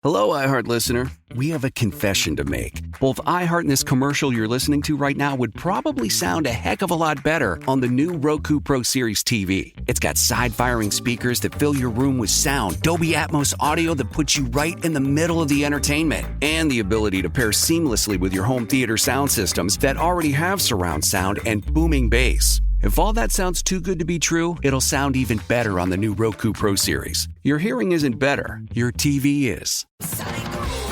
Hello, iHeart listener. We have a confession to make. Both iHeart and this commercial you're listening to right now would probably sound a heck of a lot better on the new Roku Pro Series TV. It's got side-firing speakers that fill your room with sound, Dolby Atmos audio that puts you right in the middle of the entertainment, and the ability to pair seamlessly with your home theater sound systems that already have surround sound and booming bass. If all that sounds too good to be true, it'll sound even better on the new Roku Pro Series. Your hearing isn't better, your TV is.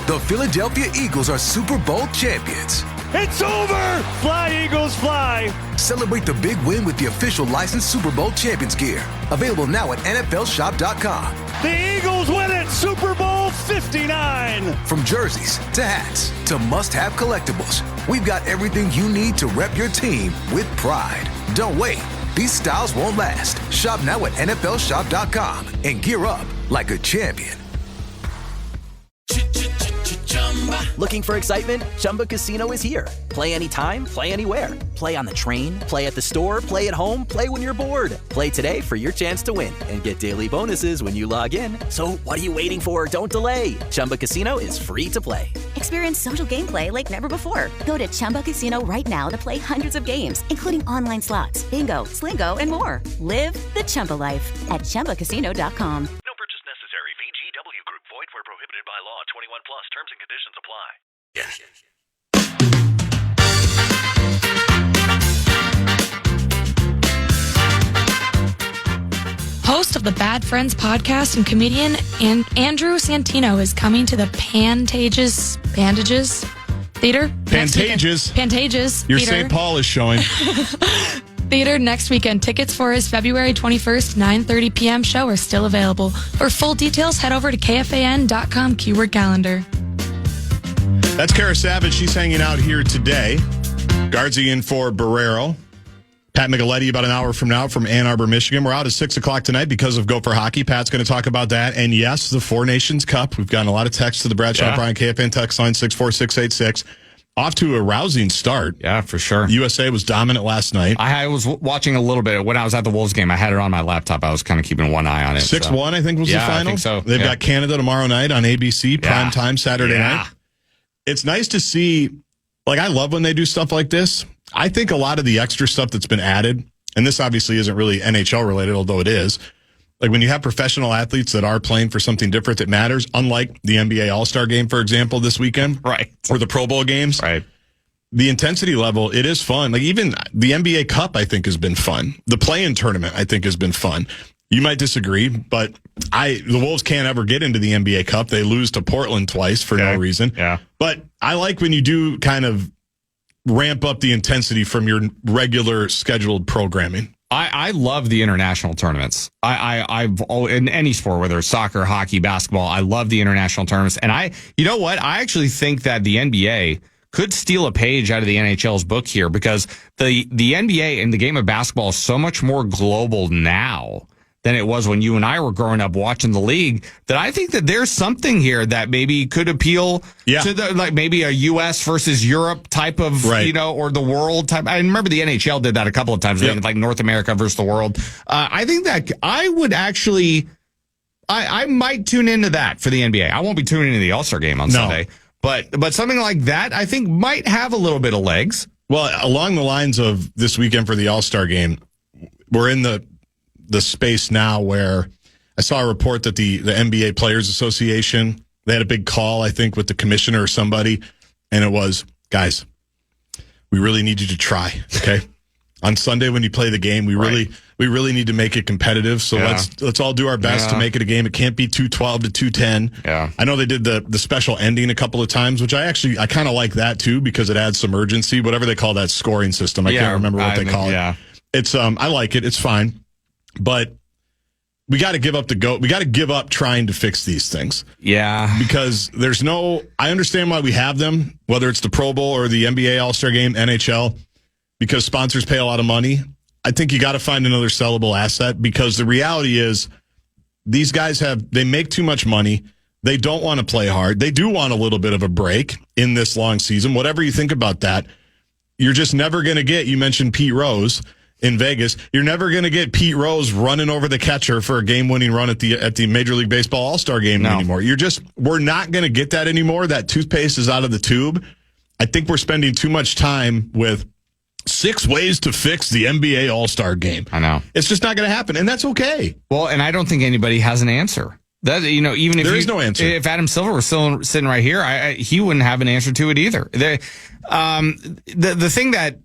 The Philadelphia Eagles are Super Bowl champions. It's over! Fly, Eagles, fly! Celebrate the big win with the official licensed Super Bowl champions gear. Available now at NFLshop.com. The Eagles win it! Super Bowl 59! From jerseys to hats to must-have collectibles, we've got everything you need to rep your team with pride. Don't wait. These styles won't last. Shop now at NFLshop.com and gear up like a champion. Looking for excitement? Chumba Casino is here. Play anytime, play anywhere. Play on the train, play at the store, play at home, play when you're bored. Play today for your chance to win and get daily bonuses when you log in. So what are you waiting for? Don't delay. Chumba Casino is free to play. Experience social gameplay like never before. Go to Chumba Casino right now to play hundreds of games, including online slots, bingo, Slingo, and more. Live the Chumba life at ChumbaCasino.com. No purchase necessary. VGW Group. Void where prohibited by law. 21 plus. Terms and conditions apply. Yes. Host of the Bad Friends podcast and comedian Andrew Santino is coming to the Pantages Theater. Pantages. Your Theater. St. Paul is showing. Theater next weekend. Tickets for his February 21st, 9:30 p.m. show are still available. For full details, head over to KFAN.com keyword calendar. That's Kara Savage. She's hanging out here today. Gaardsy in for Barreiro. Pat Micheletti about an hour from now from Ann Arbor, Michigan. We're out at 6 o'clock tonight because of Gopher Hockey. Pat's going to talk about that. And yes, the Four Nations Cup. We've gotten a lot of texts to the Bradshaw Bryan KFAN text line 64686. Off to a rousing start. Yeah, for sure. USA was dominant last night. I was watching a little bit. When I was at the Wolves game, I had it on my laptop. I was kind of keeping one eye on it. 6-1, I think, was the final. I think so. They've got Canada tomorrow night on ABC, prime time, Saturday night. It's nice to see. Like, I love when they do stuff like this. I think a lot of the extra stuff that's been added, and this obviously isn't really NHL related, although it is, like when you have professional athletes that are playing for something different that matters, unlike the NBA All-Star game, for example, this weekend, right, or the Pro Bowl games, right. The intensity level, it is fun. Like even the NBA Cup, I think, has been fun. The play-in tournament, I think, has been fun. You might disagree, but the Wolves can't ever get into the NBA Cup. They lose to Portland twice for no reason. Yeah. But I like when you do kind of ramp up the intensity from your regular scheduled programming. I love the international tournaments. I've in any sport, whether it's soccer, hockey, basketball, I love the international tournaments. And you know what? I actually think that the NBA could steal a page out of the NHL's book here because the NBA and the game of basketball is so much more global now than it was when you and I were growing up watching the league, that I think that there's something here that maybe could appeal to like maybe a U.S. versus Europe type of, or the world type. I remember the NHL did that a couple of times, like North America versus the world. I think that I would actually, I might tune into that for the NBA. I won't be tuning into the All-Star game on Sunday, but something like that I think might have a little bit of legs. Well, along the lines of this weekend for the All-Star game, we're in the space now where I saw a report that the NBA Players Association, they had a big call, I think, with the commissioner or somebody, and it was, guys, we really need you to try, okay? On Sunday when you play the game, we really need to make it competitive, so let's all do our best to make it a game. It can't be 212 to 210. Yeah. I know they did the special ending a couple of times, which I kind of like that too, because it adds some urgency, whatever they call that scoring system. I can't remember what they call it. It's I like it. It's fine. But we got to give up we got to give up trying to fix these things. Yeah. Because I understand why we have them, whether it's the Pro Bowl or the NBA All-Star Game, NHL, because sponsors pay a lot of money. I think you got to find another sellable asset, because the reality is these guys they make too much money. They don't want to play hard. They do want a little bit of a break in this long season. Whatever you think about that, you're just never going to get, you mentioned Pete Rose. in Vegas. You're never going to get Pete Rose running over the catcher for a game-winning run at the Major League Baseball All-Star Game anymore. We're not going to get that anymore. That toothpaste is out of the tube. I think we're spending too much time with 6 ways to fix the NBA All-Star Game. I know. It's just not going to happen, and that's okay. Well, and I don't think anybody has an answer. That, even if there is no answer. If Adam Silver was still sitting right here, he wouldn't have an answer to it either. The thing that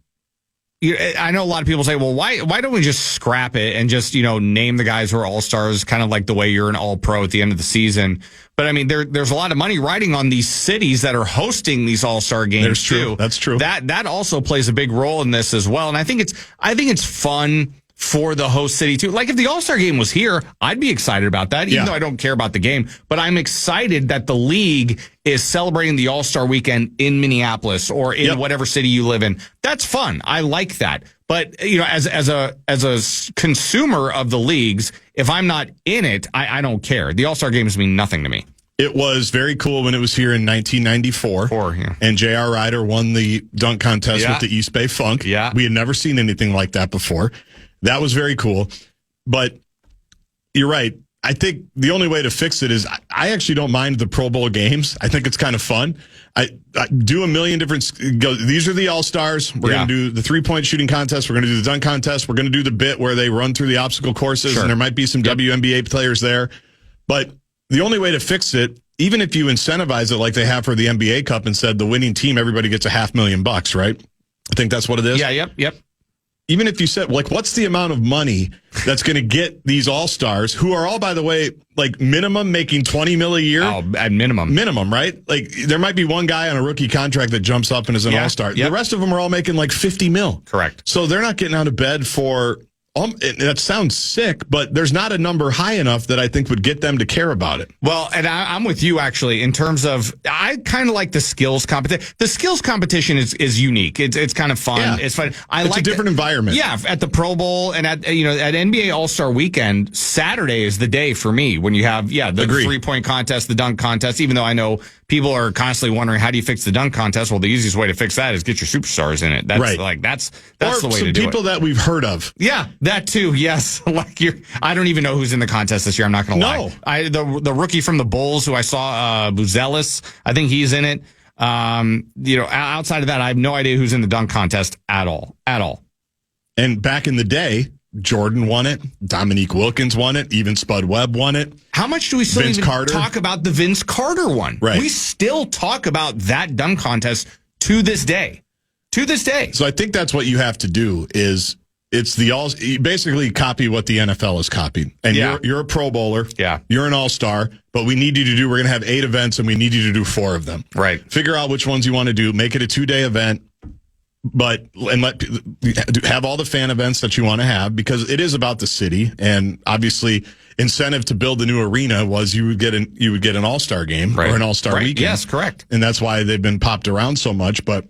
I know a lot of people say, well, why don't we just scrap it and just name the guys who are all-stars, kind of like the way you're an all-pro at the end of the season. But I mean, there's a lot of money riding on these cities that are hosting these all-star games too. That's true. That also plays a big role in this as well. And I think it's fun for the host city too. Like if the All-Star game was here, I'd be excited about that, even though I don't care about the game. But I'm excited that the league is celebrating the All-Star weekend in Minneapolis or in whatever city you live in. That's fun. I like that. But as a consumer of the leagues, if I'm not in it, I don't care. The All-Star games mean nothing to me. It was very cool when it was here in 1994, and J.R. Ryder won the dunk contest with the East Bay Funk. Yeah. We had never seen anything like that before. That was very cool. But you're right. I think the only way to fix it is I actually don't mind the Pro Bowl games. I think it's kind of fun. I do a million different. These are the All-Stars. We're going to do the 3-point shooting contest. We're going to do the dunk contest. We're going to do the bit where they run through the obstacle courses, and there might be some WNBA players there. But the only way to fix it, even if you incentivize it like they have for the NBA Cup and said the winning team, everybody gets $500,000, right? I think that's what it is. Yeah, yep. Even if you said, like, what's the amount of money that's going to get these all-stars, who are all, by the way, like minimum making $20 million a year? Oh, at minimum. Minimum, right? Like, there might be one guy on a rookie contract that jumps up and is an all-star. The rest of them are all making like $50 million. Correct. So they're not getting out of bed for... that sounds sick, but there's not a number high enough that I think would get them to care about it. Well, and I'm with you, actually, in terms of, I kind of like the skills competition. The skills competition is unique. It's kind of fun. Yeah. It's fun. It's a different environment. Yeah, at the Pro Bowl and at NBA All-Star Weekend, Saturday is the day for me when you have, the 3-point contest, the dunk contest, even though I know people are constantly wondering, how do you fix the dunk contest? Well, the easiest way to fix that is get your superstars in it. That's right. That's the way to do it. Or people that we've heard of. Yeah, that too. Yes. I don't even know who's in the contest this year. I'm not going to lie. The rookie from the Bulls who I saw, Buzelis, I think he's in it. Outside of that, I have no idea who's in the dunk contest at all. And back in the day, Jordan won it. Dominique Wilkins won it. Even Spud Webb won it. How much do we still talk about the Vince Carter one? Right. We still talk about that dunk contest to this day. So I think that's what you have to do is you basically copy what the NFL is copied. And you're a Pro Bowler. Yeah. You're an all-star, but we need you to we're going to have 8 events and we need you to do 4 of them. Right. Figure out which ones you want to do. Make it a 2-day event. Have all the fan events that you want to have, because it is about the city, and obviously incentive to build the new arena was you would get an all-star game or an all-star weekend. Yes, correct. And that's why they've been popped around so much. But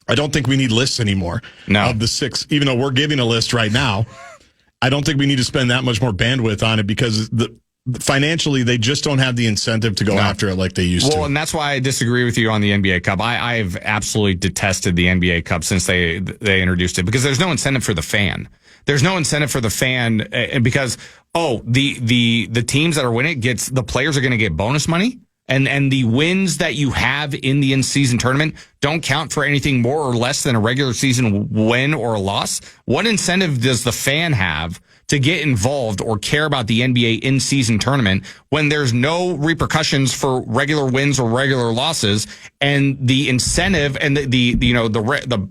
I don't think we need lists anymore of the 6, even though we're giving a list right now. I don't think we need to spend that much more bandwidth on it, because financially, they just don't have the incentive to go after it like they used to. Well, and that's why I disagree with you on the NBA Cup. I've absolutely detested the NBA Cup since they introduced it, because there's no incentive for the fan. There's no incentive for the fan because the teams that are winning the players are going to get bonus money, and the wins that you have in the in-season tournament don't count for anything more or less than a regular season win or a loss. What incentive does the fan have to get involved or care about the NBA in-season tournament when there's no repercussions for regular wins or regular losses, and the incentive and the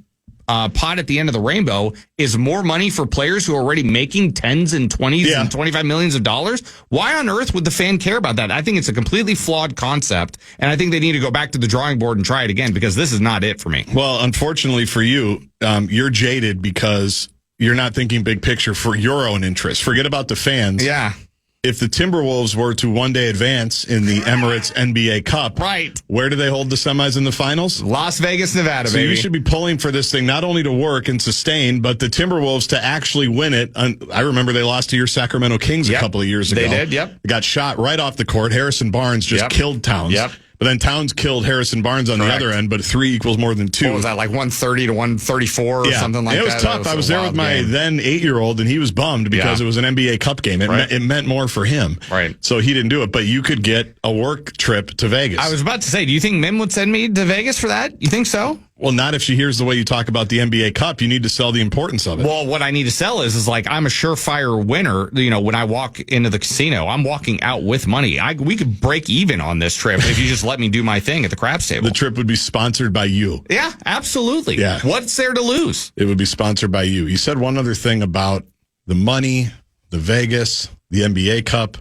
pot at the end of the rainbow is more money for players who are already making tens and 20s and $25 million? Why on earth would the fan care about that? I think it's a completely flawed concept, and I think they need to go back to the drawing board and try it again, because this is not it for me. Well, unfortunately for you, you're jaded because you're not thinking big picture for your own interest. Forget about the fans. Yeah. If the Timberwolves were to one day advance in the Emirates NBA Cup, where do they hold the semis and the finals? Las Vegas, Nevada, so baby. You should be pulling for this thing not only to work and sustain, but the Timberwolves to actually win it. I remember they lost to your Sacramento Kings a couple of years ago. They did, They got shot right off the court. Harrison Barnes just killed Towns. Yep. But then Towns killed Harrison Barnes on the other end, but 3 equals more than 2. What was that, like 130 to 134 or something like that? It was tough. I was there with my then 8-year-old, and he was bummed because it was an NBA Cup game. It meant more for him. Right. So he didn't do it, but you could get a work trip to Vegas. I was about to say, do you think Mim would send me to Vegas for that? You think so? Well, not if she hears the way you talk about the NBA Cup. You need to sell the importance of it. Well, what I need to sell is like, I'm a surefire winner. You know, when I walk into the casino, I'm walking out with money. We could break even on this trip if you just let me do my thing at the craps table. The trip would be sponsored by you. Yeah, absolutely. Yeah. What's there to lose? It would be sponsored by you. You said one other thing about the money, the Vegas, the NBA Cup.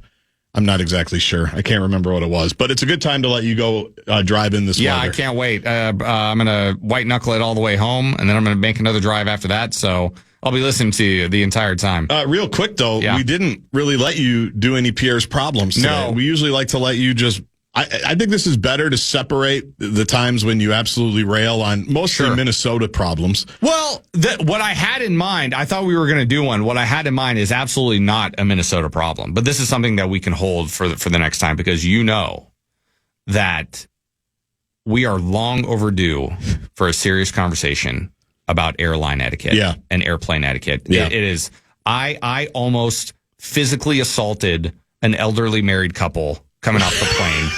I'm not exactly sure. I can't remember what it was, but it's a good time to let you go drive in this weather. I can't wait. I'm going to white knuckle it all the way home, and then I'm going to make another drive after that. So I'll be listening to you the entire time. Real quick, though, we didn't really let you do any Pierre's problems today. No. We usually like to let you just... I think this is better to separate the times when you absolutely rail on mostly Minnesota problems. Well, what I had in mind, I thought we were going to do one. What I had in mind is absolutely not a Minnesota problem. But this is something that we can hold for the next time, because you know that we are long overdue for a serious conversation about airline etiquette and airplane etiquette. Yeah. It is. I almost physically assaulted an elderly married couple coming off the plane.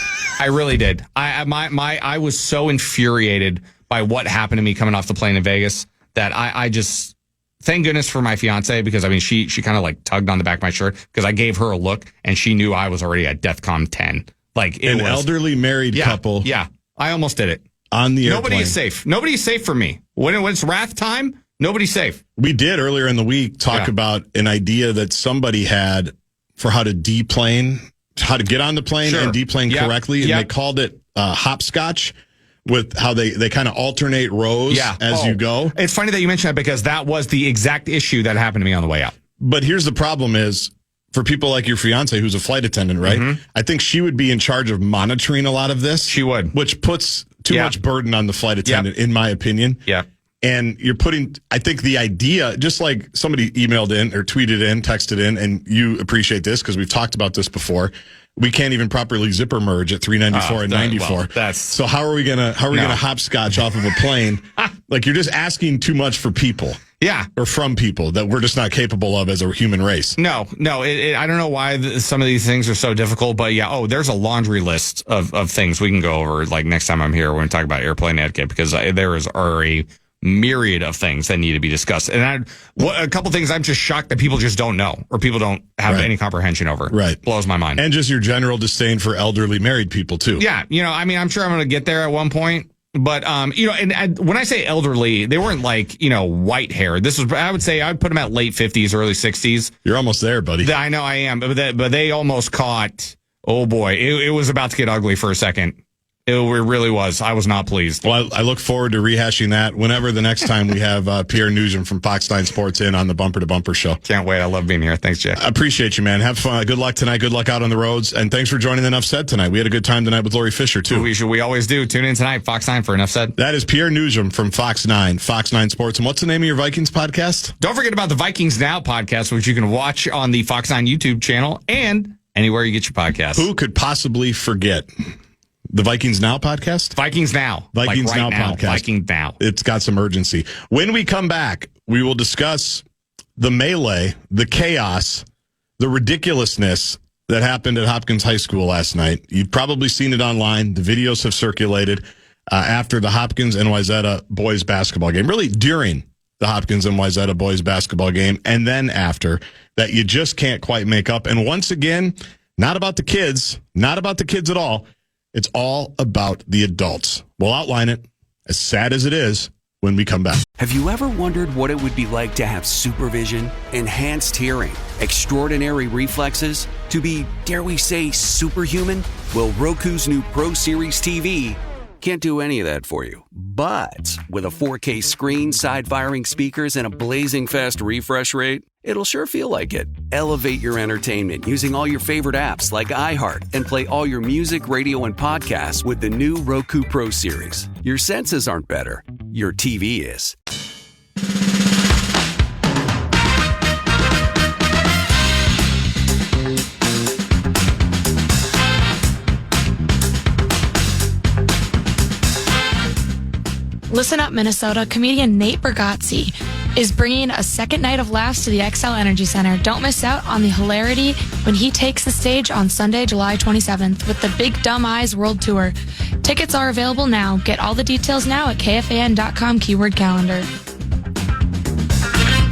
I really did. I was so infuriated by what happened to me coming off the plane in Vegas that I just, thank goodness for my fiance, because I mean, she kind of like tugged on the back of my shirt because I gave her a look and she knew I was already at DEFCON 10. Like an elderly married couple. Yeah. I almost did it. On the airplane. Nobody is safe. Nobody's safe for me. When it's wrath time, nobody's safe. We did earlier in the week talk about an idea that somebody had for how to deplane, how to get on the plane and deplane correctly. And they called it hopscotch, with how they kind of alternate rows as you go. It's funny that you mentioned that, because that was the exact issue that happened to me on the way out. But here's the problem is, for people like your fiance, who's a flight attendant, right? Mm-hmm. I think she would be in charge of monitoring a lot of this. She would. Which puts too much burden on the flight attendant, in my opinion. Yeah. And you're putting, I think the idea, just like somebody emailed in or tweeted in, texted in, and you appreciate this because we've talked about this before. We can't even properly zipper merge at 394 and 94. Well, so how are we gonna hopscotch off of a plane? Like, you're just asking too much for people. Yeah. Or from people that we're just not capable of as a human race. No. I don't know why some of these things are so difficult, but there's a laundry list of things we can go over. Like, next time I'm here, we're going to talk about airplane etiquette, because there are a myriad of things that need to be discussed. And a couple things I'm just shocked that people just don't know, or people don't have any comprehension over. Right. Blows my mind. And just your general disdain for elderly married people too. Yeah. I mean, I'm sure I'm going to get there at one point. But, and when I say elderly, they weren't like, white hair. This was, I would say, I would put them at late 50s, early 60s. You're almost there, buddy. I know I am. But they almost caught, oh boy, it was about to get ugly for a second. It really was. I was not pleased. Well, I look forward to rehashing that whenever the next time we have Pierre Nugent from Fox 9 Sports in on the Bumper to Bumper show. Can't wait. I love being here. Thanks, Jeff. I appreciate you, man. Have fun. Good luck tonight. Good luck out on the roads. And thanks for joining Enough Said tonight. We had a good time tonight with Lori Fisher, too. We always do. Tune in tonight, Fox 9 for Enough Said. That is Pierre Nugent from Fox 9 Sports. And what's the name of your Vikings podcast? Don't forget about the Vikings Now podcast, which you can watch on the Fox 9 YouTube channel and anywhere you get your podcasts. Who could possibly forget the Vikings Now podcast? Vikings Now. Vikings like right Now podcast. Vikings Now. It's got some urgency. When we come back, we will discuss the melee, the chaos, the ridiculousness that happened at Hopkins High School last night. You've probably seen it online. The videos have circulated after the Hopkins and Wayzata boys basketball game, really during the Hopkins and Wayzata boys basketball game, and then after, that you just can't quite make up. And once again, not about the kids at all. It's all about the adults. We'll outline it, as sad as it is, when we come back. Have you ever wondered what it would be like to have supervision, enhanced hearing, extraordinary reflexes, to be, dare we say, superhuman? Well, Roku's new Pro Series TV can't do any of that for you. But with a 4K screen, side-firing speakers, and a blazing fast refresh rate, it'll sure feel like it. Elevate your entertainment using all your favorite apps like iHeart, and play all your music, radio, and podcasts with the new Roku Pro Series. Your senses aren't better. Your TV is. Listen up, Minnesota. Comedian Nate Bargatze is bringing a second night of laughs to the XL Energy Center. Don't miss out on the hilarity when he takes the stage on Sunday, July 27th with the Big Dumb Eyes World Tour. Tickets are available now. Get all the details now at KFAN.com /calendar.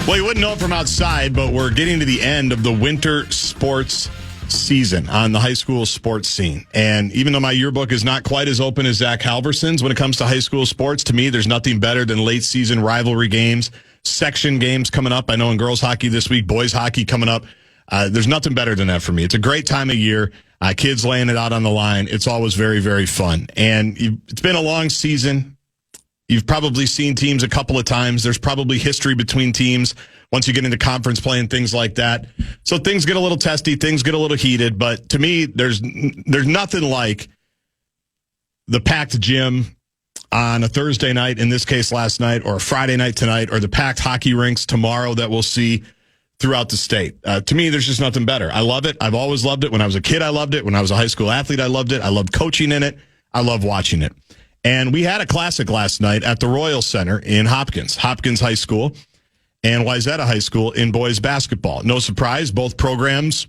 Well, you wouldn't know it from outside, but we're getting to the end of the winter sports season on the high school sports scene. And even though my yearbook is not quite as open as Zach Halverson's when it comes to high school sports, to me, there's nothing better than late season rivalry games, section games coming up. I know in girls hockey this week, boys hockey coming up. There's nothing better than that for me. It's a great time of year. Kids laying it out on the line. It's always very, very fun. And it's been a long season. You've probably seen teams a couple of times. There's probably history between teams once you get into conference play and things like that. So things get a little testy, things get a little heated. But to me, there's nothing like the packed gym on a Thursday night, in this case last night, or a Friday night tonight, or the packed hockey rinks tomorrow that we'll see throughout the state. To me, there's just nothing better. I love it. I've always loved it. When I was a kid, I loved it. When I was a high school athlete, I loved it. I loved coaching in it. I love watching it. And we had a classic last night at the Royal Center in Hopkins High School and Wayzata High School in boys basketball. No surprise, both programs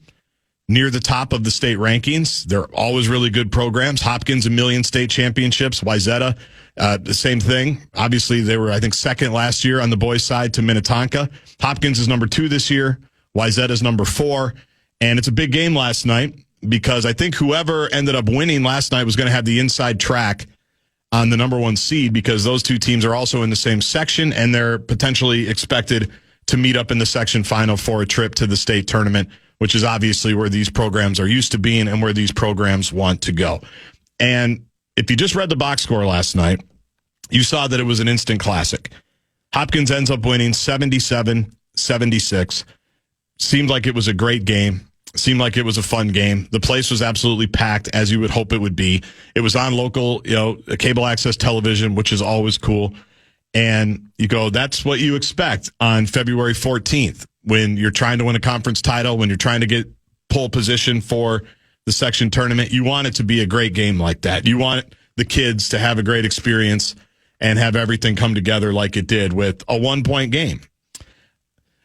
near the top of the state rankings. They're always really good programs. Hopkins, 1 million state championships. Wayzata, the same thing. Obviously, they were, I think, second last year on the boys' side to Minnetonka. Hopkins is number 2 this year. Wayzata is number 4. And it's a big game last night because I think whoever ended up winning last night was going to have the inside track on the number 1 seed, because those two teams are also in the same section and they're potentially expected to meet up in the section final for a trip to the state tournament, which is obviously where these programs are used to being and where these programs want to go. And if you just read the box score last night, you saw that it was an instant classic. Hopkins ends up winning 77-76. Seemed like it was a great game. Seemed like it was a fun game. The place was absolutely packed, as you would hope it would be. It was on local, cable access television, which is always cool. And you go, that's what you expect on February 14th when you're trying to win a conference title, when you're trying to get pole position for the section tournament. You want it to be a great game like that. You want the kids to have a great experience and have everything come together like it did with a 1-point game.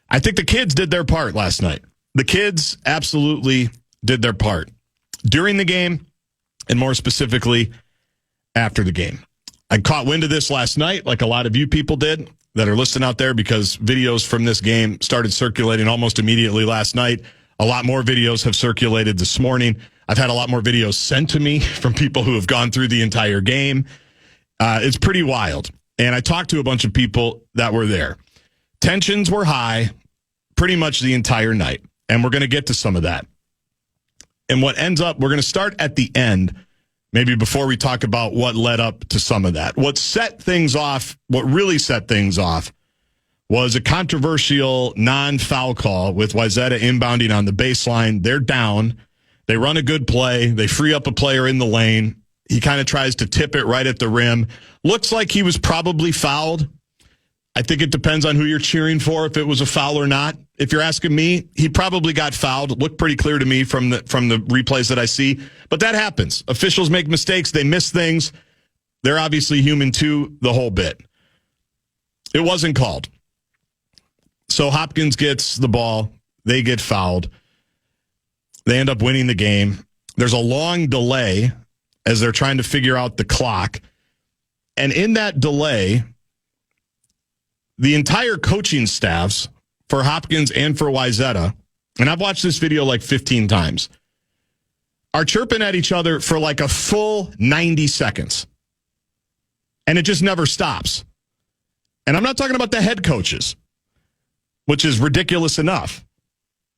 I think the kids did their part last night. The kids absolutely did their part during the game and more specifically after the game. I caught wind of this last night, like a lot of you people did that are listening out there, because videos from this game started circulating almost immediately last night. A lot more videos have circulated this morning. I've had a lot more videos sent to me from people who have gone through the entire game. It's pretty wild. And I talked to a bunch of people that were there. Tensions were high pretty much the entire night. And we're going to get to some of that. And what ends up, we're going to start at the end, maybe before we talk about what led up to some of that. What set things off, what really set things off, was a controversial non-foul call with Wayzata inbounding on the baseline. They're down. They run a good play. They free up a player in the lane. He kind of tries to tip it right at the rim. Looks like he was probably fouled. I think it depends on who you're cheering for, if it was a foul or not. If you're asking me, he probably got fouled. It looked pretty clear to me from the replays that I see. But that happens. Officials make mistakes. They miss things. They're obviously human too, the whole bit. It wasn't called. So Hopkins gets the ball. They get fouled. They end up winning the game. There's a long delay as they're trying to figure out the clock. And in that delay, the entire coaching staffs for Hopkins and for Wayzata, and I've watched this video like 15 times, are chirping at each other for like a full 90 seconds. And it just never stops. And I'm not talking about the head coaches, which is ridiculous enough,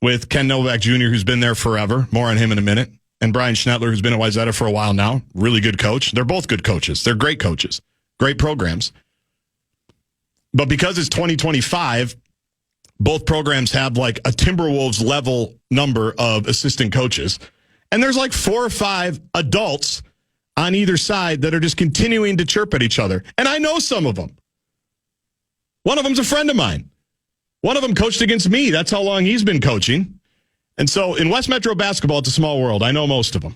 with Ken Novak Jr., who's been there forever. More on him in a minute. And Brian Schnettler, who's been at Wayzata for a while now. Really good coach. They're both good coaches. They're great coaches. Great programs. But because it's 2025, both programs have like a Timberwolves level number of assistant coaches. And there's like 4 or 5 adults on either side that are just continuing to chirp at each other. And I know some of them. One of them's a friend of mine. One of them coached against me. That's how long he's been coaching. And so in West Metro basketball, it's a small world. I know most of them.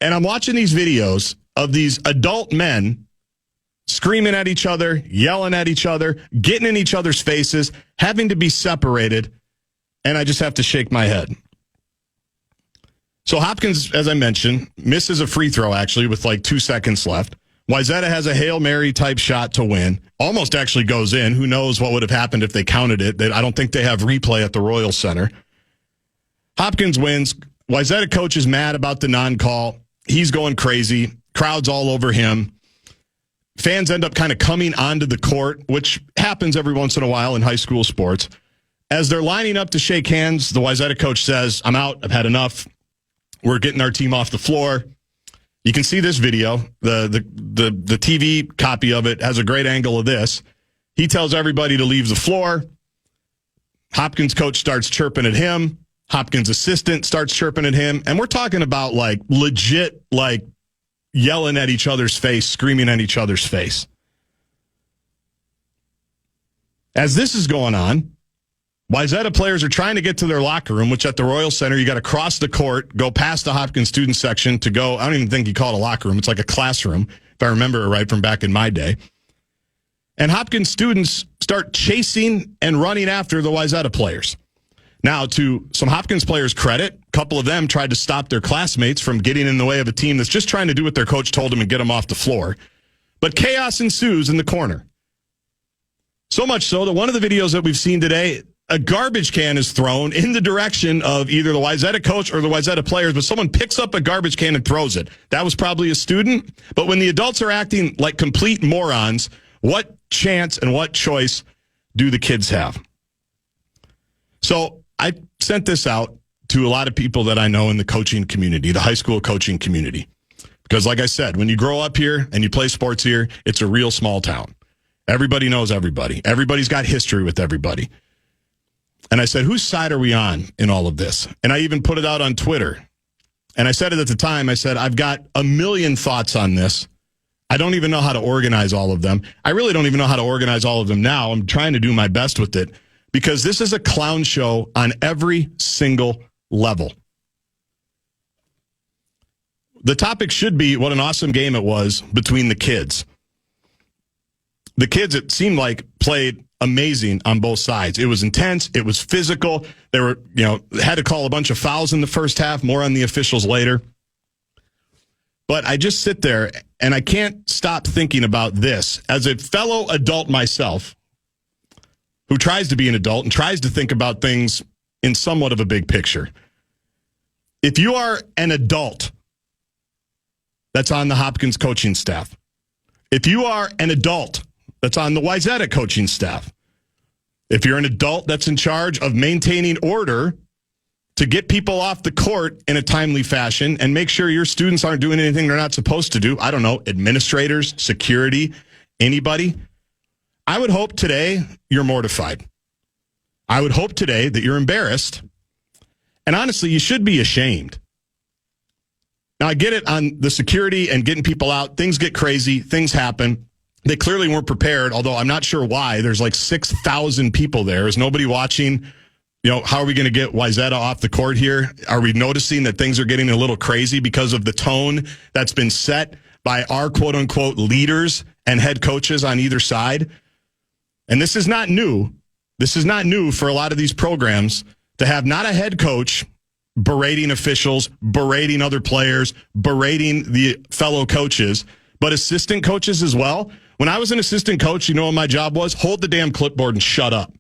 And I'm watching these videos of these adult men screaming at each other, yelling at each other, getting in each other's faces, having to be separated, and I just have to shake my head. So Hopkins, as I mentioned, misses a free throw, actually, with like 2 seconds left. Wayzata has a Hail Mary type shot to win. Almost actually goes in. Who knows what would have happened if they counted it. I don't think they have replay at the Royal Center. Hopkins wins. Wayzata coach is mad about the non-call. He's going crazy. Crowd's all over him. Fans end up kind of coming onto the court, which happens every once in a while in high school sports. As they're lining up to shake hands, the Wayzata coach says, "I'm out. I've had enough. We're getting our team off the floor." You can see this video. The TV copy of it has a great angle of this. He tells everybody to leave the floor. Hopkins coach starts chirping at him. Hopkins assistant starts chirping at him. And we're talking about like legit, like yelling at each other's face, screaming at each other's face. As this is going on, Wayzata players are trying to get to their locker room, which at the Royal Center, you got to cross the court, go past the Hopkins student section to go. I don't even think you call it a locker room. It's like a classroom, if I remember it right from back in my day. And Hopkins students start chasing and running after the Wayzata players. Now, to some Hopkins players' credit, a couple of them tried to stop their classmates from getting in the way of a team that's just trying to do what their coach told them and get them off the floor. But chaos ensues in the corner. So much so that one of the videos that we've seen today, a garbage can is thrown in the direction of either the Wayzata coach or the Wayzata players, but someone picks up a garbage can and throws it. That was probably a student. But when the adults are acting like complete morons, what chance and what choice do the kids have? So I sent this out to a lot of people that I know in the coaching community, the high school coaching community. Because like I said, when you grow up here and you play sports here, it's a real small town. Everybody knows everybody. Everybody's got history with everybody. And I said, whose side are we on in all of this? And I even put it out on Twitter. And I said it at the time. I said, I've got a million thoughts on this. I don't even know how to organize all of them. I really don't even know how to organize all of them now. I'm trying to do my best with it because this is a clown show on every single level. The topic should be what an awesome game it was between the kids. The kids, it seemed like, played amazing on both sides. It was intense. It was physical. They were, had to call a bunch of fouls in the first half. More on the officials later. But I just sit there and I can't stop thinking about this as a fellow adult myself who tries to be an adult and tries to think about things in somewhat of a big picture. If you are an adult that's on the Hopkins coaching staff, if you are an adult that's on the Wayzata coaching staff, if you're an adult that's in charge of maintaining order to get people off the court in a timely fashion and make sure your students aren't doing anything they're not supposed to do, I don't know, administrators, security, anybody, I would hope today you're mortified. I would hope today that you're embarrassed. And honestly, you should be ashamed. Now, I get it on the security and getting people out. Things get crazy. Things happen. They clearly weren't prepared, although I'm not sure why. There's like 6,000 people there. Is nobody watching? How are we going to get Wayzata off the court here? Are we noticing that things are getting a little crazy because of the tone that's been set by our quote-unquote leaders and head coaches on either side? And this is not new. This is not new for a lot of these programs to have not a head coach berating officials, berating other players, berating the fellow coaches, but assistant coaches as well. When I was an assistant coach, what my job was? Hold the damn clipboard and shut up.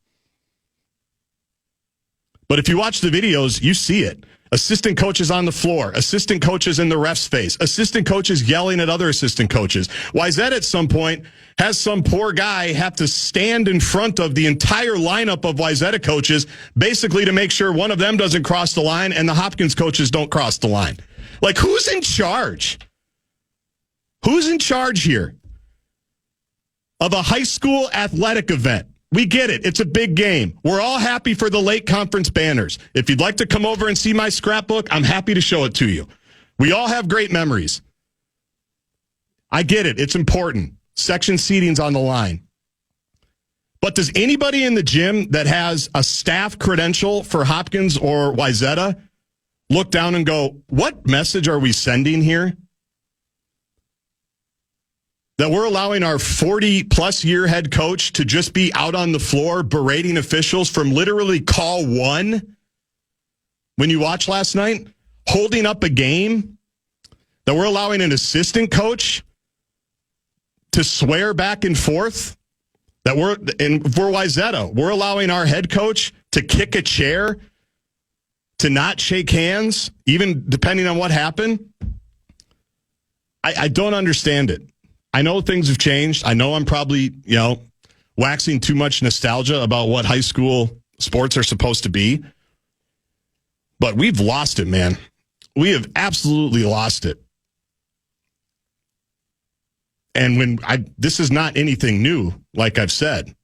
But if you watch the videos, you see it. Assistant coaches on the floor, assistant coaches in the ref's face, assistant coaches yelling at other assistant coaches. Wayzata at some point has some poor guy have to stand in front of the entire lineup of Wayzata coaches basically to make sure one of them doesn't cross the line and the Hopkins coaches don't cross the line. Like, who's in charge? Who's in charge here of a high school athletic event? We get it. It's a big game. We're all happy for the late conference banners. If you'd like to come over and see my scrapbook, I'm happy to show it to you. We all have great memories. I get it. It's important. Section seating's on the line. But does anybody in the gym that has a staff credential for Hopkins or Wayzata look down and go, what message are we sending here? That we're allowing our 40-plus year head coach to just be out on the floor berating officials from literally call one when you watch last night, holding up a game. That we're allowing an assistant coach to swear back and forth. That for Wayzata, we're allowing our head coach to kick a chair, to not shake hands, even depending on what happened. I don't understand it. I know things have changed. I know I'm probably, waxing too much nostalgia about what high school sports are supposed to be. But we've lost it, man. We have absolutely lost it. And this is not anything new, like I've said.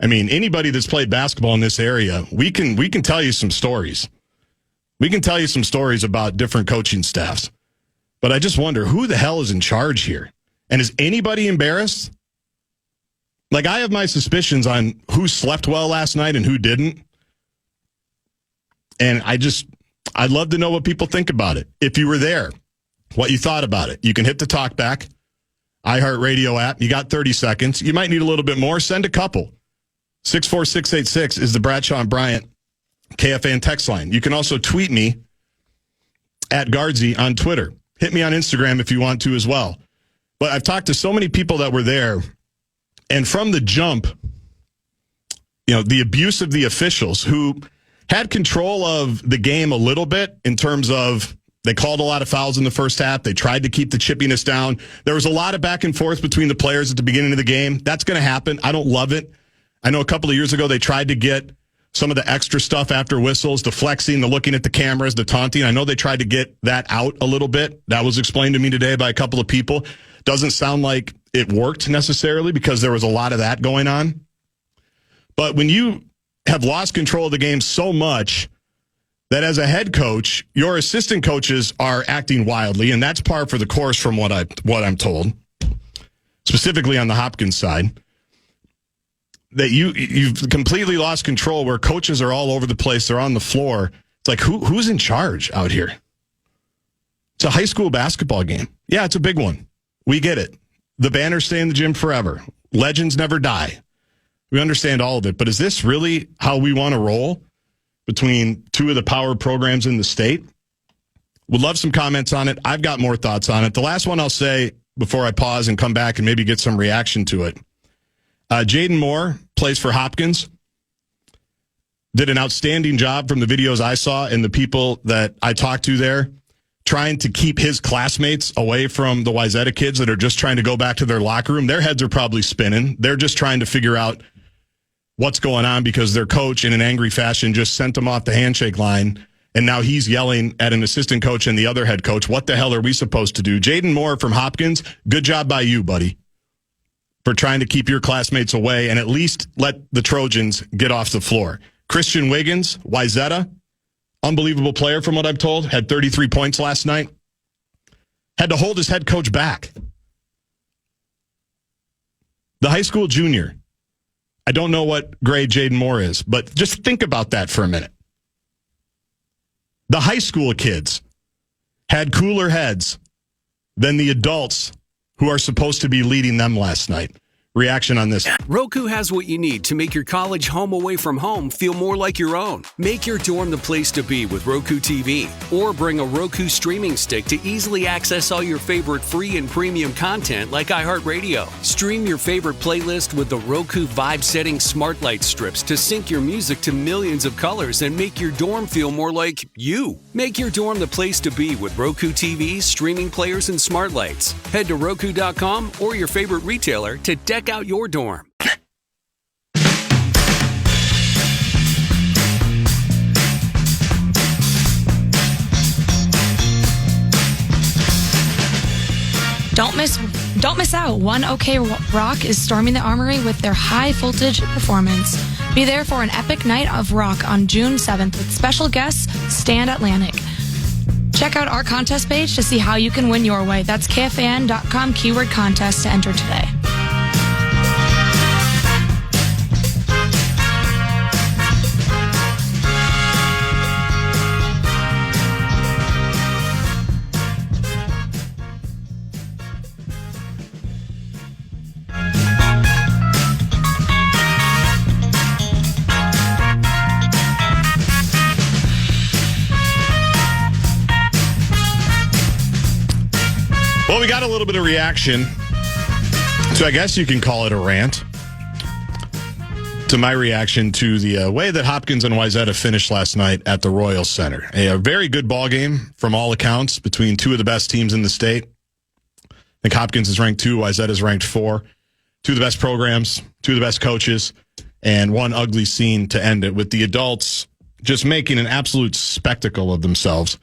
I mean, anybody that's played basketball in this area, we can tell you some stories. We can tell you some stories about different coaching staffs. But I just wonder, who the hell is in charge here? And is anybody embarrassed? Like, I have my suspicions on who slept well last night and who didn't. And I'd love to know what people think about it. If you were there, what you thought about it. You can hit the talk back, iHeartRadio app. You got 30 seconds. You might need a little bit more. Send a couple. 64686 is the Bradshaw and Bryant KFAN text line. You can also tweet me at Gaardsy on Twitter. Hit me on Instagram if you want to as well. But I've talked to so many people that were there, and from the jump, the abuse of the officials who had control of the game a little bit in terms of they called a lot of fouls in the first half. They tried to keep the chippiness down. There was a lot of back and forth between the players at the beginning of the game. That's going to happen. I don't love it. I know a couple of years ago they tried to get some of the extra stuff after whistles, the flexing, the looking at the cameras, the taunting. I know they tried to get that out a little bit. That was explained to me today by a couple of people. Doesn't sound like it worked necessarily because there was a lot of that going on. But when you have lost control of the game so much that as a head coach, your assistant coaches are acting wildly, and that's par for the course from what I'm told, specifically on the Hopkins side, that you've completely lost control where coaches are all over the place. They're on the floor. It's like, who's in charge out here? It's a high school basketball game. Yeah, it's a big one. We get it. The banners stay in the gym forever. Legends never die. We understand all of it. But is this really how we want to roll between two of the power programs in the state? Would love some comments on it. I've got more thoughts on it. The last one I'll say before I pause and come back and maybe get some reaction to it. Jaden Moore plays for Hopkins. Did an outstanding job from the videos I saw and the people that I talked to there, trying to keep his classmates away from the Wayzata kids that are just trying to go back to their locker room. Their heads are probably spinning. They're just trying to figure out what's going on because their coach in an angry fashion just sent them off the handshake line. And now he's yelling at an assistant coach and the other head coach. What the hell are we supposed to do? Jaden Moore from Hopkins, good job by you, buddy, for trying to keep your classmates away and at least let the Trojans get off the floor. Christian Wiggins, Wayzata, unbelievable player from what I've told, had 33 points last night. Had to hold his head coach back. The high school junior, I don't know what grade Jaden Moore is, but just think about that for a minute. The high school kids had cooler heads than the adults who are supposed to be leading them last night. Reaction on this. Roku has what you need to make your college home away from home feel more like your own. Make your dorm the place to be with Roku TV, or bring a Roku streaming stick to easily access all your favorite free and premium content like iHeartRadio. Stream your favorite playlist with the Roku Vibe Setting Smart Light strips to sync your music to millions of colors and make your dorm feel more like you. Make your dorm the place to be with Roku TVs, streaming players, and smart lights. Head to Roku.com or your favorite retailer to deck out your dorm. Don't miss out. One OK Rock is storming the Armory with their high voltage performance. Be there for an epic night of rock on June 7th with special guests Stand Atlantic. Check out our contest page to see how you can win your way. That's KFAN.com keyword contest to enter today. Well, we got a little bit of reaction, so I guess you can call it a rant, to my reaction to the way that Hopkins and Wayzata finished last night at the Royal Center. A very good ball game from all accounts between two of the best teams in the state. I think Hopkins is ranked 2, Wayzata is ranked 4. Two of the best programs, two of the best coaches, and one ugly scene to end it with the adults just making an absolute spectacle of themselves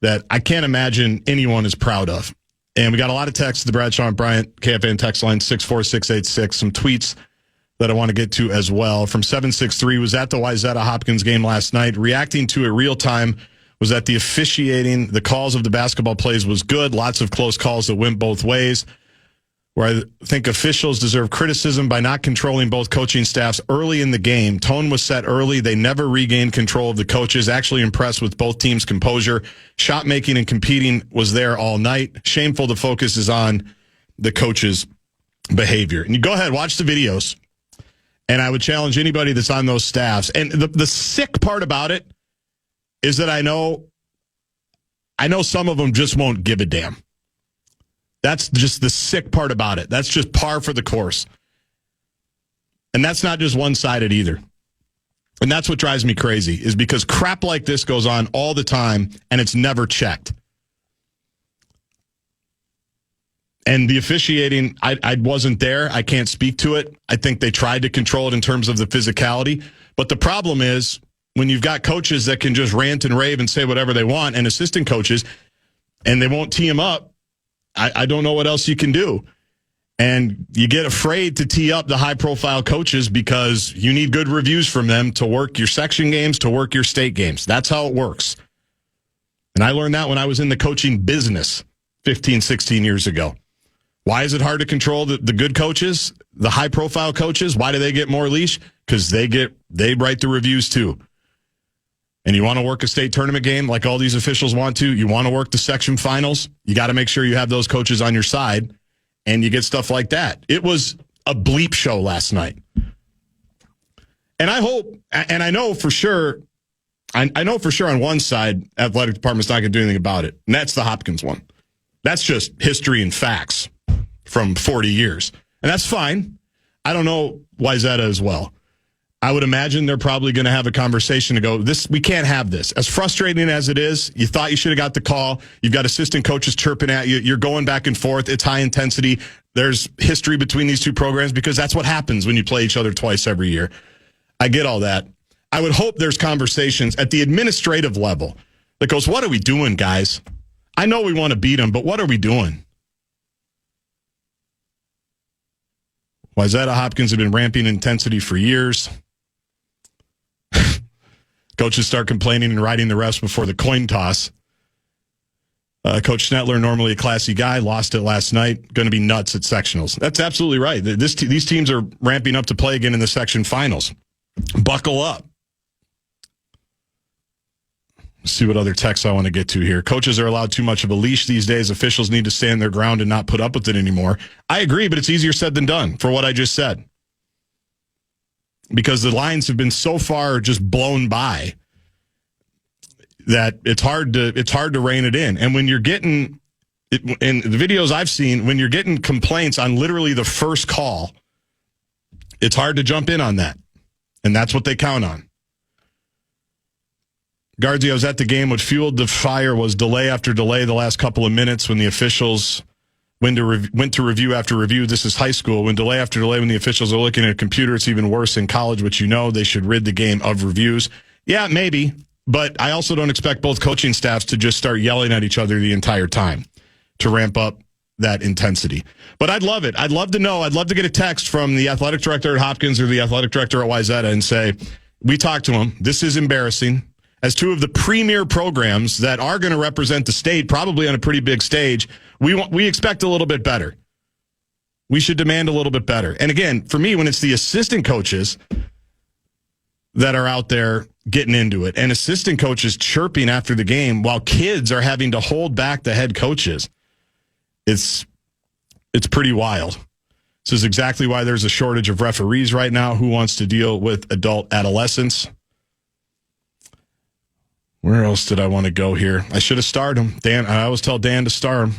that I can't imagine anyone is proud of. And we got a lot of texts to the Bradshaw and Bryant KFAN text line 64686, some tweets that I want to get to as well. From 763, was at the Wayzata Hopkins game last night. Reacting to it real time, was that the officiating, the calls of the basketball plays was good. Lots of close calls that went both ways. Where I think officials deserve criticism by not controlling both coaching staffs early in the game. Tone was set early. They never regained control of the coaches. Actually impressed with both teams' composure. Shot making and competing was there all night. Shameful the focus is on the coaches' behavior. And you go ahead, watch the videos. And I would challenge anybody that's on those staffs. And the sick part about it is that I know some of them just won't give a damn. That's just the sick part about it. That's just par for the course. And that's not just one-sided either. And that's what drives me crazy, is because crap like this goes on all the time, and it's never checked. And the officiating, I wasn't there. I can't speak to it. I think they tried to control it in terms of the physicality. But the problem is, when you've got coaches that can just rant and rave and say whatever they want, and assistant coaches, and they won't tee them up, I don't know what else you can do. And you get afraid to tee up the high-profile coaches because you need good reviews from them to work your section games, to work your state games. That's how it works. And I learned that when I was in the coaching business 15, 16 years ago. Why is it hard to control the good coaches, the high-profile coaches? Why do they get more leash? Because they write the reviews too. And you want to work a state tournament game like all these officials want to, you want to work the section finals, you got to make sure you have those coaches on your side, and you get stuff like that. It was a bleep show last night. And I hope, and I know for sure, I know for sure on one side, athletic department's not going to do anything about it, and that's the Hopkins one. That's just history and facts from 40 years. And that's fine. I don't know Wayzata as well. I would imagine they're probably going to have a conversation to go, we can't have this. As frustrating as it is, you thought you should have got the call. You've got assistant coaches chirping at you. You're going back and forth. It's high intensity. There's history between these two programs because that's what happens when you play each other twice every year. I get all that. I would hope there's conversations at the administrative level that goes, what are we doing, guys? I know we want to beat them, but what are we doing? Wayzata Hopkins have been ramping intensity for years. Coaches start complaining and riding the refs before the coin toss. Coach Snetler, normally a classy guy, lost it last night. Going to be nuts at sectionals. That's absolutely right. These teams are ramping up to play again in the section finals. Buckle up. Let's see what other texts I want to get to here. Coaches are allowed too much of a leash these days. Officials need to stand their ground and not put up with it anymore. I agree, but it's easier said than done for what I just said. Because the lines have been so far just blown by that it's hard to rein it in. And when you're getting, in the videos I've seen, when you're getting complaints on literally the first call, it's hard to jump in on that. And that's what they count on. Gaardsy, I was at the game. What fueled the fire was delay after delay the last couple of minutes when the officials went to review after review. This is high school. When delay after delay, when the officials are looking at a computer, it's even worse in college, which they should rid the game of reviews. Yeah, maybe. But I also don't expect both coaching staffs to just start yelling at each other the entire time to ramp up that intensity. But I'd love it. I'd love to know. I'd love to get a text from the athletic director at Hopkins or the athletic director at Wayzata and say, we talked to him. This is embarrassing. As two of the premier programs that are going to represent the state, probably on a pretty big stage, we expect a little bit better. We should demand a little bit better. And again, for me, when it's the assistant coaches that are out there getting into it and assistant coaches chirping after the game while kids are having to hold back the head coaches, it's pretty wild. This is exactly why there's a shortage of referees right now. Who wants to deal with adult adolescents? Where else did I want to go here? I should have starred him. Dan, I always tell Dan to star him.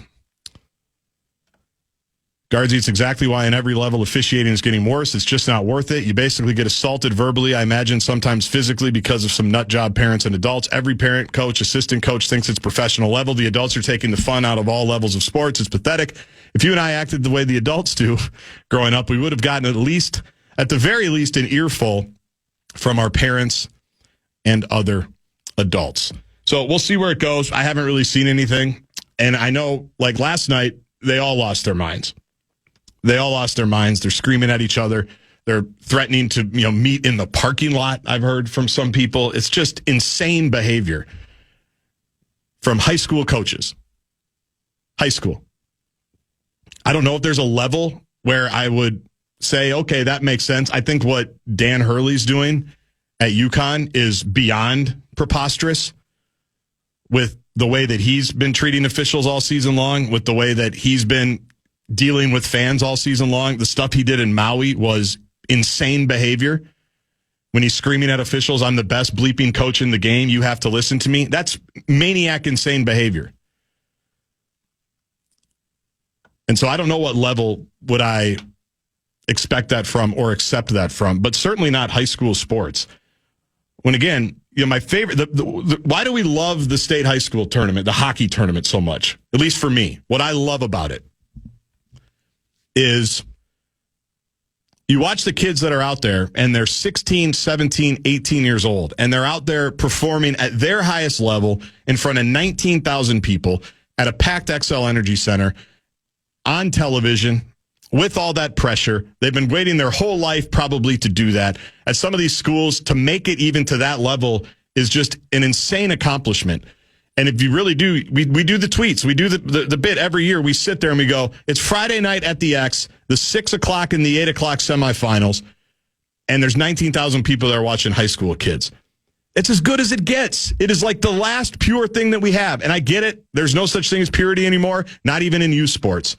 Gaardsy, it's exactly why in every level officiating is getting worse. It's just not worth it. You basically get assaulted verbally, I imagine sometimes physically because of some nut job parents and adults. Every parent, coach, assistant coach thinks it's professional level. The adults are taking the fun out of all levels of sports. It's pathetic. If you and I acted the way the adults do growing up, we would have gotten at the very least, an earful from our parents and other adults. So we'll see where it goes. I haven't really seen anything. And I know, like last night, they all lost their minds. They're screaming at each other. They're threatening to, meet in the parking lot, I've heard from some people. It's just insane behavior from high school coaches. High school. I don't know if there's a level where I would say, okay, that makes sense. I think what Dan Hurley's doing at UConn is beyond preposterous with the way that he's been treating officials all season long, with the way that he's been dealing with fans all season long. The stuff he did in Maui was insane behavior. When he's screaming at officials, I'm the best bleeping coach in the game, you have to listen to me. That's maniac, insane behavior. And so I don't know what level would I expect that from or accept that from, but certainly not high school sports. When again, my favorite, why do we love the state high school tournament, the hockey tournament so much? At least for me, what I love about it is you watch the kids that are out there and they're 16, 17, 18 years old, and they're out there performing at their highest level in front of 19,000 people at a packed XL Energy Center on television with all that pressure. They've been waiting their whole life probably to do that. At some of these schools, to make it even to that level is just an insane accomplishment. And if you really do, we do the tweets. We do the bit every year. We sit there and we go, it's Friday night at the X, the 6 o'clock and the 8 o'clock semifinals, and there's 19,000 people that are watching high school kids. It's as good as it gets. It is like the last pure thing that we have. And I get it. There's no such thing as purity anymore, not even in youth sports.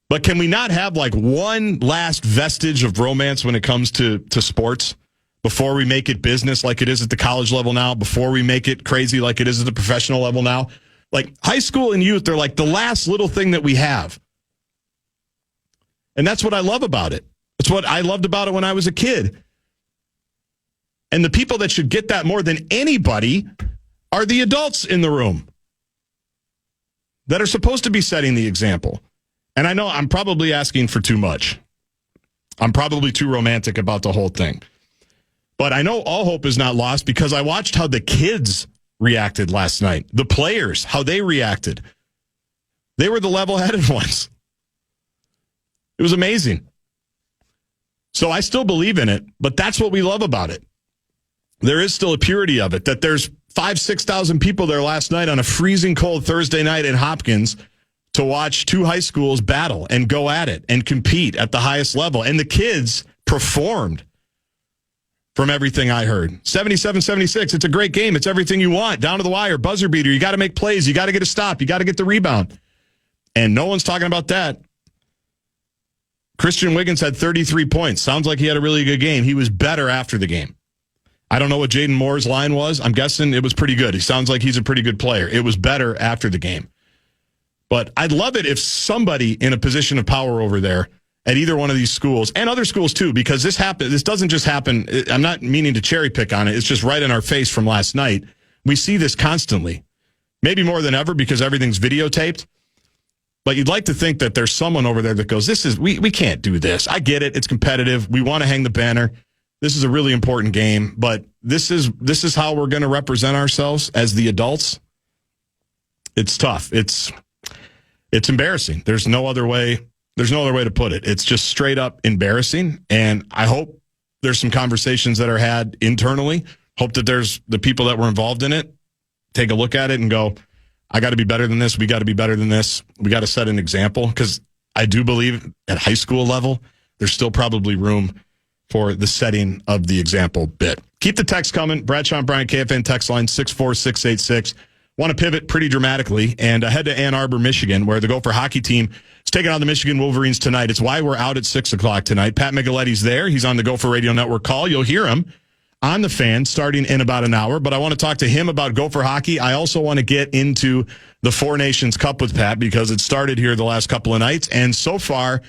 But can we not have like one last vestige of romance when it comes to sports before we make it business like it is at the college level now, before we make it crazy like it is at the professional level now? Like high school and youth, they're like the last little thing that we have. And that's what I love about it. That's what I loved about it when I was a kid. And the people that should get that more than anybody are the adults in the room that are supposed to be setting the example. And I know I'm probably asking for too much. I'm probably too romantic about the whole thing. But I know all hope is not lost because I watched how the kids reacted last night. The players, how they reacted. They were the level-headed ones. It was amazing. So I still believe in it, but that's what we love about it. There is still a purity of it, that there's 5,000-6,000 people there last night on a freezing cold Thursday night in Hopkins to watch two high schools battle and go at it and compete at the highest level. And the kids performed from everything I heard. 77-76, it's a great game. It's everything you want. Down to the wire, buzzer beater. You got to make plays. You got to get a stop. You got to get the rebound. And no one's talking about that. Christian Wiggins had 33 points. Sounds like he had a really good game. He was better after the game. I don't know what Jaden Moore's line was. I'm guessing it was pretty good. He sounds like he's a pretty good player. It was better after the game. But I'd love it if somebody in a position of power over there at either one of these schools, and other schools too, because this doesn't just happen. I'm not meaning to cherry pick on it. It's just right in our face from last night. We see this constantly, maybe more than ever because everything's videotaped. But you'd like to think that there's someone over there that goes, we can't do this. I get it. It's competitive. We want to hang the banner. This is a really important game, but this is how we're going to represent ourselves as the adults. It's tough. It's embarrassing. There's no other way to put it. It's just straight up embarrassing. And I hope there's some conversations that are had internally. Hope that there's the people that were involved in it take a look at it and go, I got to be better than this. We got to be better than this. We got to set an example, because I do believe at high school level, there's still probably room for the setting of the example bit. Keep the text coming. Bradshaw and Bryant, KFAN text line 64686. Want to pivot pretty dramatically and head to Ann Arbor, Michigan, where the Gopher hockey team is taking on the Michigan Wolverines tonight. It's why we're out at 6 o'clock tonight. Pat Micheletti's there. He's on the Gopher Radio Network call. You'll hear him on the Fan starting in about an hour, but I want to talk to him about Gopher hockey. I also want to get into the Four Nations Cup with Pat because it started here the last couple of nights, and so far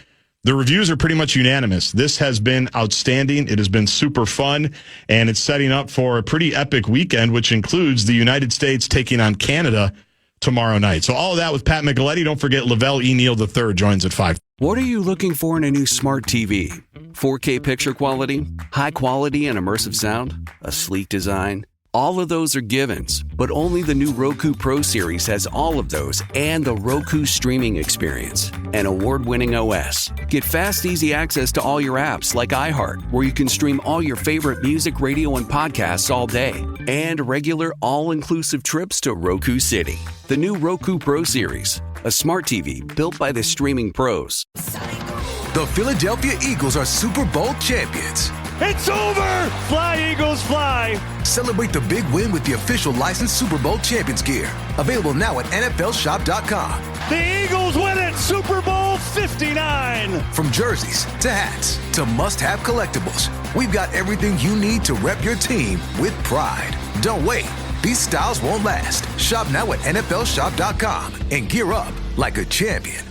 the reviews are pretty much unanimous. This has been outstanding. It has been super fun, and it's setting up for a pretty epic weekend, which includes the United States taking on Canada tomorrow night. So all of that with Pat Micheletti. Don't forget Lavelle E. Neal III joins at 5. What are you looking for in a new smart TV? 4K picture quality? High quality and immersive sound? A sleek design? All of those are givens, but only the new Roku Pro Series has all of those and the Roku streaming experience, an award-winning OS. Get fast, easy access to all your apps like iHeart, where you can stream all your favorite music, radio, and podcasts all day, and regular all-inclusive trips to Roku City. The new Roku Pro Series, a smart TV built by the streaming pros. The Philadelphia Eagles are Super Bowl champions. It's over! Fly, Eagles, fly! Celebrate the big win with the official licensed Super Bowl champions gear. Available now at NFLshop.com. The Eagles win it! Super Bowl 59! From jerseys to hats to must-have collectibles, we've got everything you need to rep your team with pride. Don't wait. These styles won't last. Shop now at NFLshop.com and gear up like a champion.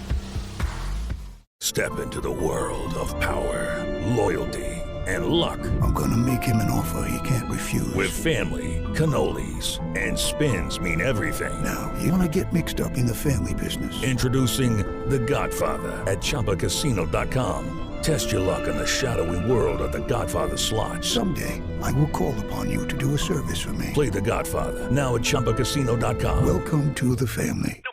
Step into the world of power, loyalty, and luck. I'm gonna make him an offer he can't refuse. With family, cannolis, and spins mean everything. Now, you wanna get mixed up in the family business. Introducing The Godfather at ChumbaCasino.com. Test your luck in the shadowy world of The Godfather slot. Someday, I will call upon you to do a service for me. Play The Godfather now at ChumbaCasino.com. Welcome to the family.